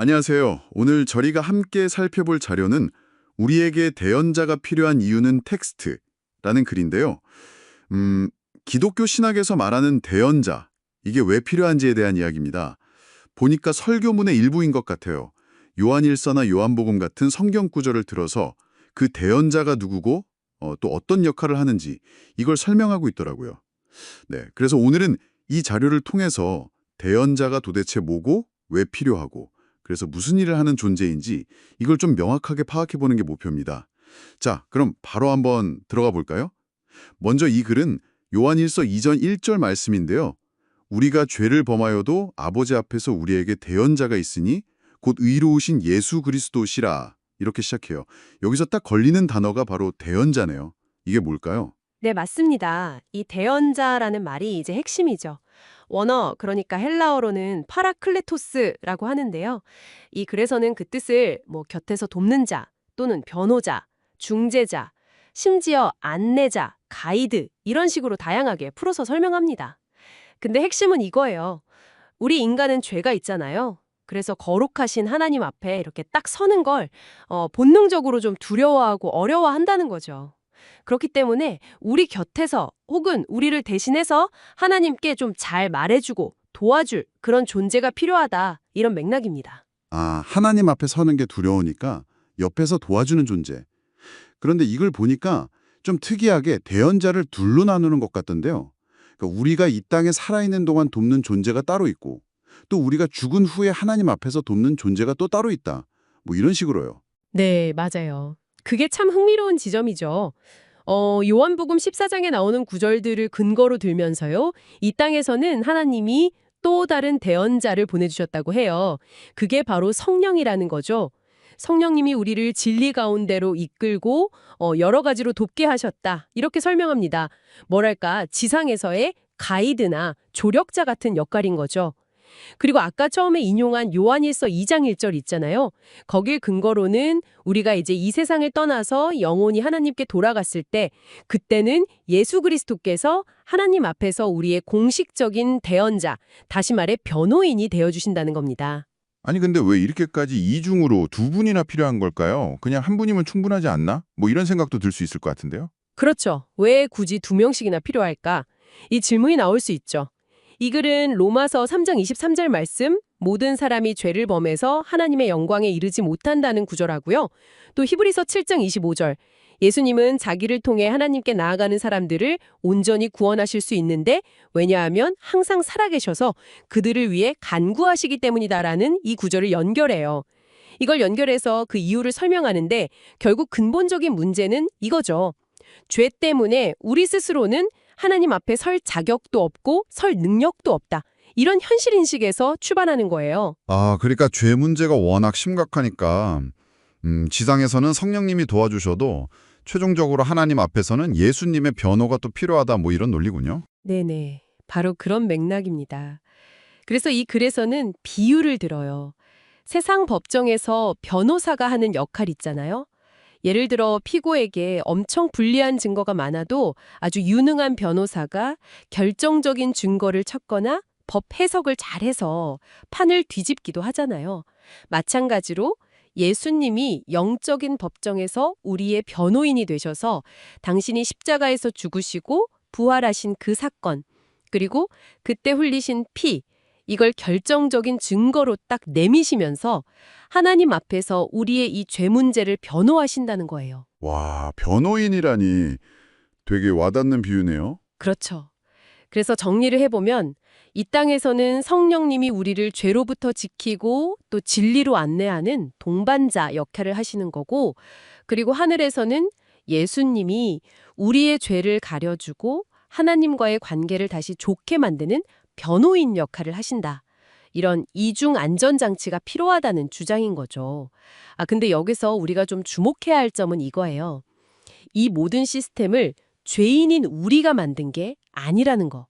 안녕하세요. 오늘 저희가 함께 살펴볼 자료는 우리에게 대언자가 필요한 이유는 텍스트라는 글인데요. 음, 기독교 신학에서 말하는 대언자, 이게 왜 필요한지에 대한 이야기입니다. 보니까 설교문의 일부인 것 같아요. 요한일서나 요한복음 같은 성경 구절을 들어서 그 대언자가 누구고 또 어떤 역할을 하는지 이걸 설명하고 있더라고요. 네, 그래서 오늘은 이 자료를 통해서 대언자가 도대체 뭐고 왜 필요하고 그래서 무슨 일을 하는 존재인지 이걸 좀 명확하게 파악해보는 게 목표입니다. 자, 그럼 바로 한번 들어가 볼까요? 먼저 이 글은 요한일서 2전 1절 말씀인데요. 우리가 죄를 범하여도 아버지 앞에서 우리에게 대언자가 있으니 곧 의로우신 예수 그리스도시라 이렇게 시작해요. 여기서 딱 걸리는 단어가 바로 대언자네요. 이게 뭘까요? 네, 맞습니다. 이 대언자라는 말이 이제 핵심이죠. 원어, 그러니까 헬라어로는 파라클레토스라고 하는데요. 이 글에서는 그 뜻을 곁에서 돕는 자 또는 변호자, 중재자, 심지어 안내자, 가이드 이런 식으로 다양하게 풀어서 설명합니다. 근데 핵심은 이거예요. 우리 인간은 죄가 있잖아요. 그래서 거룩하신 하나님 앞에 이렇게 딱 서는 걸 본능적으로 좀 두려워하고 어려워한다는 거죠. 그렇기 때문에 우리 곁에서 혹은 우리를 대신해서 하나님께 좀 잘 말해주고 도와줄 그런 존재가 필요하다. 이런 맥락입니다. 아, 하나님 앞에 서는 게 두려우니까 옆에서 도와주는 존재. 그런데 이걸 보니까 좀 특이하게 대언자를 둘로 나누는 것 같던데요. 그러니까 우리가 이 땅에 살아있는 동안 돕는 존재가 따로 있고 또 우리가 죽은 후에 하나님 앞에서 돕는 존재가 또 따로 있다. 뭐 이런 식으로요. 네, 맞아요. 그게 참 흥미로운 지점이죠. 요한복음 14장에 나오는 구절들을 근거로 들면서요. 이 땅에서는 하나님이 또 다른 대언자를 보내주셨다고 해요. 그게 바로 성령이라는 거죠. 성령님이 우리를 진리 가운데로 이끌고 여러 가지로 돕게 하셨다. 이렇게 설명합니다. 뭐랄까 지상에서의 가이드나 조력자 같은 역할인 거죠. 그리고 아까 처음에 인용한 요한일서 2장 1절 있잖아요. 거길 근거로는 우리가 이제 이 세상을 떠나서 영혼이 하나님께 돌아갔을 때 그때는 예수 그리스도께서 하나님 앞에서 우리의 공식적인 대언자, 다시 말해 변호인이 되어주신다는 겁니다. 아니 근데 왜 이렇게까지 이중으로 두 분이나 필요한 걸까요? 그냥 한 분이면 충분하지 않나? 뭐 이런 생각도 들 수 있을 것 같은데요. 그렇죠. 왜 굳이 두 명씩이나 필요할까? 이 질문이 나올 수 있죠. 이 글은 로마서 3장 23절 말씀, 모든 사람이 죄를 범해서 하나님의 영광에 이르지 못한다는 구절하고요. 또 히브리서 7장 25절, 예수님은 자기를 통해 하나님께 나아가는 사람들을 온전히 구원하실 수 있는데 왜냐하면 항상 살아계셔서 그들을 위해 간구하시기 때문이다라는 이 구절을 연결해요. 이걸 연결해서 그 이유를 설명하는데 결국 근본적인 문제는 이거죠. 죄 때문에 우리 스스로는 하나님 앞에 설 자격도 없고 설 능력도 없다. 이런 현실 인식에서 출발하는 거예요. 아, 그러니까 죄 문제가 워낙 심각하니까 지상에서는 성령님이 도와주셔도 최종적으로 하나님 앞에서는 예수님의 변호가 또 필요하다 뭐 이런 논리군요. 네네. 바로 그런 맥락입니다. 그래서 이 글에서는 비유를 들어요. 세상 법정에서 변호사가 하는 역할 있잖아요. 예를 들어 피고에게 엄청 불리한 증거가 많아도 아주 유능한 변호사가 결정적인 증거를 찾거나 법 해석을 잘해서 판을 뒤집기도 하잖아요. 마찬가지로 예수님이 영적인 법정에서 우리의 변호인이 되셔서 당신이 십자가에서 죽으시고 부활하신 그 사건, 그리고 그때 흘리신 피, 이걸 결정적인 증거로 딱 내미시면서 하나님 앞에서 우리의 이 죄 문제를 변호하신다는 거예요. 와, 변호인이라니 되게 와닿는 비유네요. 그렇죠. 그래서 정리를 해보면 이 땅에서는 성령님이 우리를 죄로부터 지키고 또 진리로 안내하는 동반자 역할을 하시는 거고, 그리고 하늘에서는 예수님이 우리의 죄를 가려주고 하나님과의 관계를 다시 좋게 만드는 변호인 역할을 하신다. 이런 이중 안전장치가 필요하다는 주장인 거죠. 근데 여기서 우리가 좀 주목해야 할 점은 이거예요. 이 모든 시스템을 죄인인 우리가 만든 게 아니라는 거.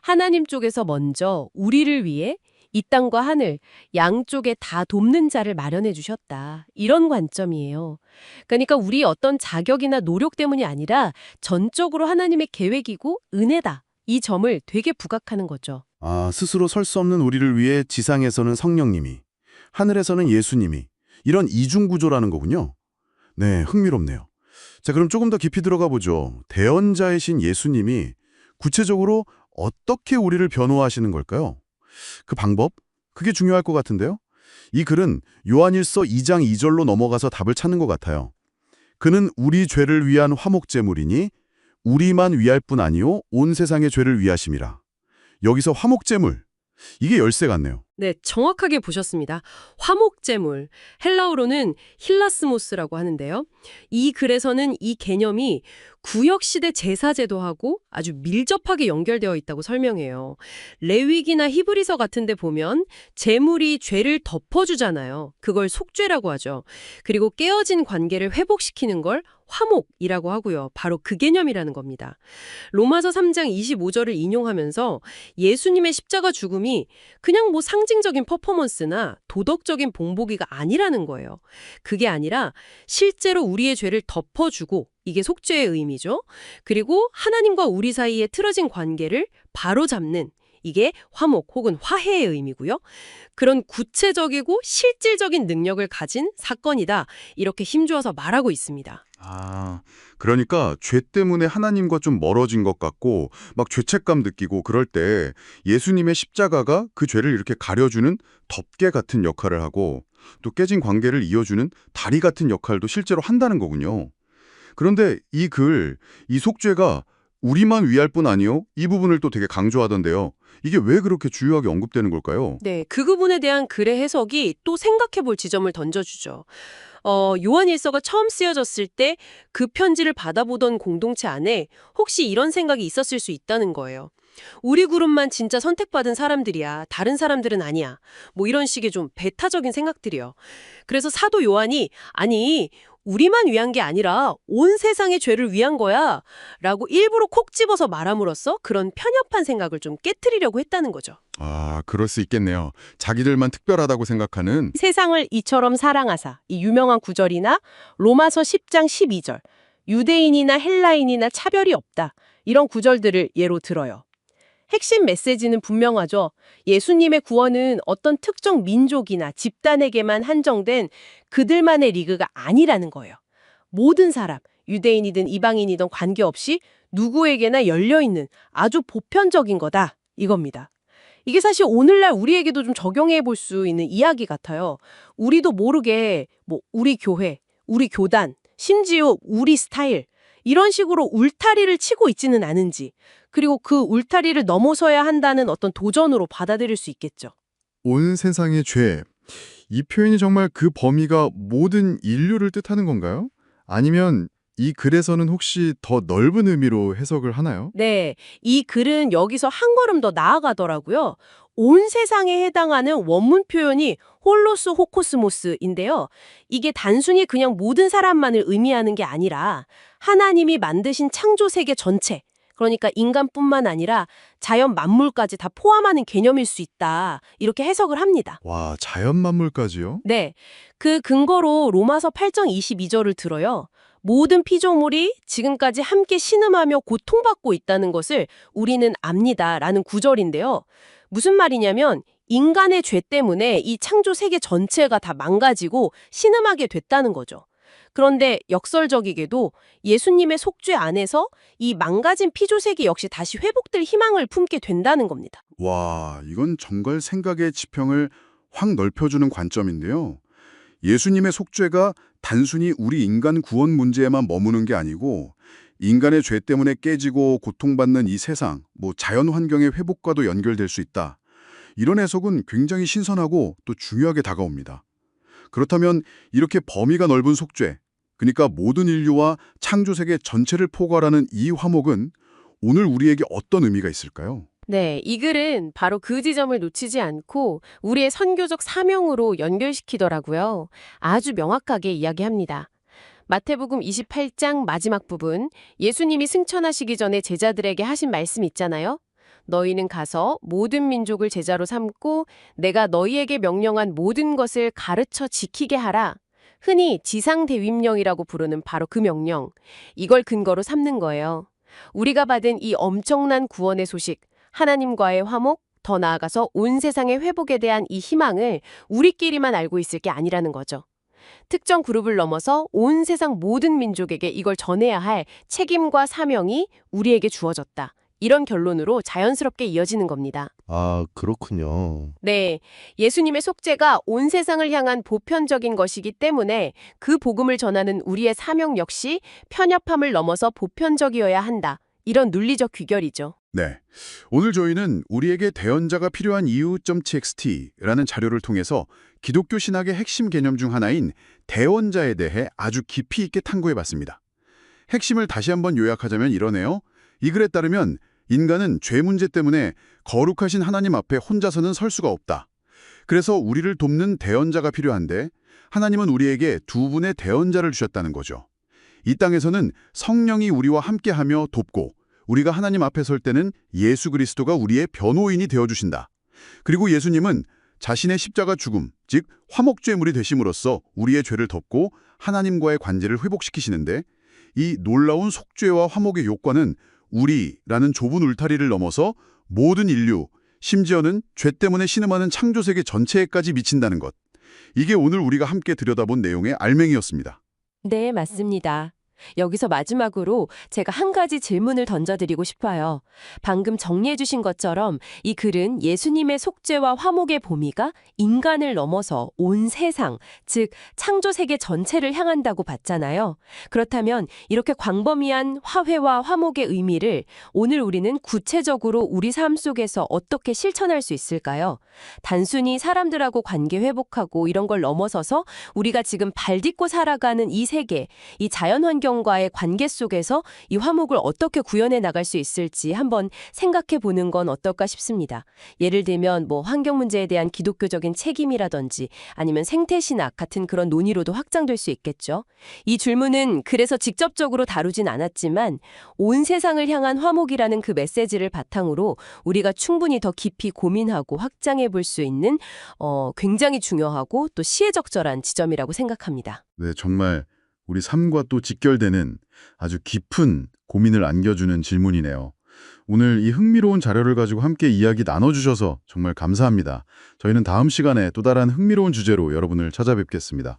하나님 쪽에서 먼저 우리를 위해 이 땅과 하늘 양쪽에 다 돕는 자를 마련해 주셨다. 이런 관점이에요. 그러니까 우리 어떤 자격이나 노력 때문이 아니라 전적으로 하나님의 계획이고 은혜다. 이 점을 되게 부각하는 거죠. 아, 스스로 설 수 없는 우리를 위해 지상에서는 성령님이, 하늘에서는 예수님이. 이런 이중구조라는 거군요. 네, 흥미롭네요. 자, 그럼 조금 더 깊이 들어가 보죠. 대언자이신 예수님이 구체적으로 어떻게 우리를 변호하시는 걸까요? 그 방법? 그게 중요할 것 같은데요. 이 글은 요한일서 2장 2절로 넘어가서 답을 찾는 것 같아요. 그는 우리 죄를 위한 화목제물이니 우리만 위할 뿐 아니요 온 세상의 죄를 위하심이라. 여기서 화목제물, 이게 열쇠 같네요. 네, 정확하게 보셨습니다. 화목제물, 헬라어로는 힐라스모스라고 하는데요. 이 글에서는 이 개념이 구역시대 제사제도하고 아주 밀접하게 연결되어 있다고 설명해요. 레위기나 히브리서 같은 데 보면 제물이 죄를 덮어주잖아요. 그걸 속죄라고 하죠. 그리고 깨어진 관계를 회복시키는 걸 화목이라고 하고요. 바로 그 개념이라는 겁니다. 로마서 3장 25절을 인용하면서 예수님의 십자가 죽음이 그냥 뭐 상징적인 퍼포먼스나 도덕적인 봉복이가 아니라는 거예요. 그게 아니라 실제로 우리의 죄를 덮어주고 이게 속죄의 의미죠. 그리고 하나님과 우리 사이에 틀어진 관계를 바로잡는 이게 화목 혹은 화해의 의미고요. 그런 구체적이고 실질적인 능력을 가진 사건이다. 이렇게 힘주어서 말하고 있습니다. 아, 그러니까 죄 때문에 하나님과 좀 멀어진 것 같고 막 죄책감 느끼고 그럴 때 예수님의 십자가가 그 죄를 이렇게 가려주는 덮개 같은 역할을 하고 또 깨진 관계를 이어주는 다리 같은 역할도 실제로 한다는 거군요. 그런데 이 속죄가 우리만 위할 뿐 아니요? 이 부분을 또 되게 강조하던데요. 이게 왜 그렇게 주요하게 언급되는 걸까요? 네, 그 부분에 대한 글의 해석이 또 생각해 볼 지점을 던져주죠. 요한일서가 처음 쓰여졌을 때 그 편지를 받아보던 공동체 안에 혹시 이런 생각이 있었을 수 있다는 거예요. 우리 그룹만 진짜 선택받은 사람들이야. 다른 사람들은 아니야. 뭐 이런 식의 좀 배타적인 생각들이요. 그래서 사도 요한이 아니 우리만 위한 게 아니라 온 세상의 죄를 위한 거야 라고 일부러 콕 집어서 말함으로써 그런 편협한 생각을 좀 깨트리려고 했다는 거죠. 아, 그럴 수 있겠네요. 자기들만 특별하다고 생각하는. 세상을 이처럼 사랑하사 이 유명한 구절이나 로마서 10장 12절 유대인이나 헬라인이나 차별이 없다 이런 구절들을 예로 들어요. 핵심 메시지는 분명하죠. 예수님의 구원은 어떤 특정 민족이나 집단에게만 한정된 그들만의 리그가 아니라는 거예요. 모든 사람, 유대인이든 이방인이든 관계없이 누구에게나 열려있는 아주 보편적인 거다 이겁니다. 이게 사실 오늘날 우리에게도 좀 적용해 볼 수 있는 이야기 같아요. 우리도 모르게 뭐 우리 교회, 우리 교단, 심지어 우리 스타일 이런 식으로 울타리를 치고 있지는 않은지 그리고 그 울타리를 넘어서야 한다는 어떤 도전으로 받아들일 수 있겠죠. 온 세상의 죄. 이 표현이 정말 그 범위가 모든 인류를 뜻하는 건가요? 아니면 이 글에서는 혹시 더 넓은 의미로 해석을 하나요? 네, 이 글은 여기서 한 걸음 더 나아가더라고요. 온 세상에 해당하는 원문 표현이 홀로스 호코스모스인데요. 이게 단순히 그냥 모든 사람만을 의미하는 게 아니라 하나님이 만드신 창조 세계 전체, 그러니까 인간뿐만 아니라 자연 만물까지 다 포함하는 개념일 수 있다. 이렇게 해석을 합니다. 와, 자연 만물까지요? 네, 그 근거로 로마서 8장 22절을 들어요. 모든 피조물이 지금까지 함께 신음하며 고통받고 있다는 것을 우리는 압니다. 라는 구절인데요. 무슨 말이냐면 인간의 죄 때문에 이 창조 세계 전체가 다 망가지고 신음하게 됐다는 거죠. 그런데 역설적이게도 예수님의 속죄 안에서 이 망가진 피조세계 역시 다시 회복될 희망을 품게 된다는 겁니다. 와, 이건 정말 생각의 지평을 확 넓혀주는 관점인데요. 예수님의 속죄가 단순히 우리 인간 구원 문제에만 머무는 게 아니고 인간의 죄 때문에 깨지고 고통받는 이 세상, 자연 환경의 회복과도 연결될 수 있다. 이런 해석은 굉장히 신선하고 또 중요하게 다가옵니다. 그렇다면 이렇게 범위가 넓은 속죄, 그러니까 모든 인류와 창조세계 전체를 포괄하는 이 화목은 오늘 우리에게 어떤 의미가 있을까요? 네, 이 글은 바로 그 지점을 놓치지 않고 우리의 선교적 사명으로 연결시키더라고요. 아주 명확하게 이야기합니다. 마태복음 28장 마지막 부분, 예수님이 승천하시기 전에 제자들에게 하신 말씀 있잖아요. 너희는 가서 모든 민족을 제자로 삼고 내가 너희에게 명령한 모든 것을 가르쳐 지키게 하라. 흔히 지상대위명이라고 부르는 바로 그 명령. 이걸 근거로 삼는 거예요. 우리가 받은 이 엄청난 구원의 소식, 하나님과의 화목, 더 나아가서 온 세상의 회복에 대한 이 희망을 우리끼리만 알고 있을 게 아니라는 거죠. 특정 그룹을 넘어서 온 세상 모든 민족에게 이걸 전해야 할 책임과 사명이 우리에게 주어졌다. 이런 결론으로 자연스럽게 이어지는 겁니다. 아, 그렇군요. 네, 예수님의 속죄가 온 세상을 향한 보편적인 것이기 때문에 그 복음을 전하는 우리의 사명 역시 편협함을 넘어서 보편적이어야 한다. 이런 논리적 귀결이죠. 네. 오늘 저희는 우리에게 대언자가 필요한 이유.txt라는 자료를 통해서 기독교 신학의 핵심 개념 중 하나인 대언자에 대해 아주 깊이 있게 탐구해 봤습니다. 핵심을 다시 한번 요약하자면 이러네요. 이 글에 따르면 인간은 죄 문제 때문에 거룩하신 하나님 앞에 혼자서는 설 수가 없다. 그래서 우리를 돕는 대언자가 필요한데 하나님은 우리에게 두 분의 대언자를 주셨다는 거죠. 이 땅에서는 성령이 우리와 함께하며 돕고 우리가 하나님 앞에 설 때는 예수 그리스도가 우리의 변호인이 되어주신다. 그리고 예수님은 자신의 십자가 죽음, 즉 화목제물이 되심으로써 우리의 죄를 덮고 하나님과의 관계를 회복시키시는데 이 놀라운 속죄와 화목의 요건은 우리라는 좁은 울타리를 넘어서 모든 인류, 심지어는 죄 때문에 신음하는 창조세계 전체에까지 미친다는 것. 이게 오늘 우리가 함께 들여다본 내용의 알맹이였습니다. 네, 맞습니다. 여기서 마지막으로 제가 한 가지 질문을 던져드리고 싶어요. 방금 정리해 주신 것처럼 이 글은 예수님의 속죄와 화목의 보미가 인간을 넘어서 온 세상, 즉 창조 세계 전체를 향한다고 봤잖아요. 그렇다면 이렇게 광범위한 화해와 화목의 의미를 오늘 우리는 구체적으로 우리 삶 속에서 어떻게 실천할 수 있을까요? 단순히 사람들하고 관계 회복하고 이런 걸 넘어서서 우리가 지금 발딛고 살아가는 이 세계, 이 자연환경과의 관계 속에서 이 화목을 어떻게 구현해 나갈 수 있을지 한번 생각해 보는 건 어떨까 싶습니다. 예를 들면 환경 문제에 대한 기독교적인 책임이라든지 아니면 생태신학 같은 그런 논의로도 확장될 수 있겠죠. 이 질문은 그래서 직접적으로 다루진 않았지만 온 세상을 향한 화목이라는 그 메시지를 바탕으로 우리가 충분히 더 깊이 고민하고 확장해 볼 수 있는 굉장히 중요하고 또 시의적절한 지점이라고 생각합니다. 네, 정말 우리 삶과 또 직결되는 아주 깊은 고민을 안겨주는 질문이네요. 오늘 이 흥미로운 자료를 가지고 함께 이야기 나눠주셔서 정말 감사합니다. 저희는 다음 시간에 또 다른 흥미로운 주제로 여러분을 찾아뵙겠습니다.